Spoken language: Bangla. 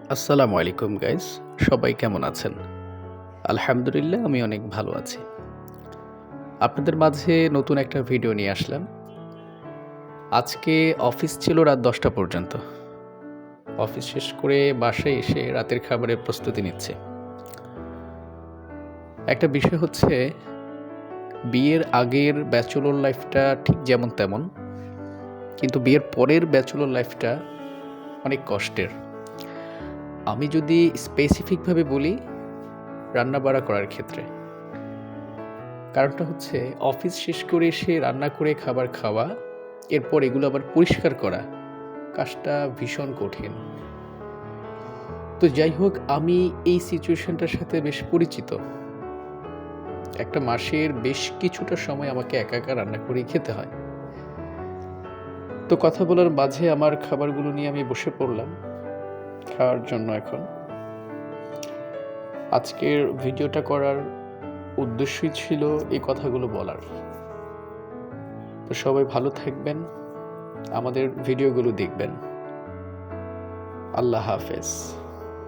আসসালামু আলাইকুম গাইস। সবাই কেমন আছেন? আলহামদুলিল্লাহ আমি অনেক ভালো আছি। আপনাদের মাঝে নতুন একটা ভিডিও নিয়ে আসলাম। আজকে অফিস ছিল রাত ১০টা পর্যন্ত। অফিস শেষ করে বাসায় এসে রাতের খাবারের প্রস্তুতি নিচ্ছি। একটা বিষয় হচ্ছে বিয়ের আগের ব্যাচেলর লাইফটা ঠিক যেমন তেমন, কিন্তু বিয়ের পরের ব্যাচেলর লাইফটা অনেক কষ্টের। আমি যদি স্পেসিফিকভাবে বলি রান্না-বাড়া করার ক্ষেত্রে। কারণটা হচ্ছে অফিস শেষ করে এসে রান্না করে খাবার খাওয়া, এরপর এগুলো আবার পরিষ্কার করা, কাজটা ভীষণ কঠিন। তো যাই হোক আমি এই সিচুয়েশনটার সাথে বেশ পরিচিত। একটা মাসের বেশ কিছুটা সময় আমাকে একা, একা রান্না করেই খেতে হয়। তো কথা বলার মাঝে আমার খাবারগুলো নিয়ে আমি বসে পড়লাম খাওয়ার জন্য এখন। আজকের ভিডিওটা করার উদ্দেশ্যই ছিল এই কথাগুলো বলার। তো সবাই ভালো থাকবেন, আমাদের ভিডিওগুলো দেখবেন। আল্লাহ হাফেজ।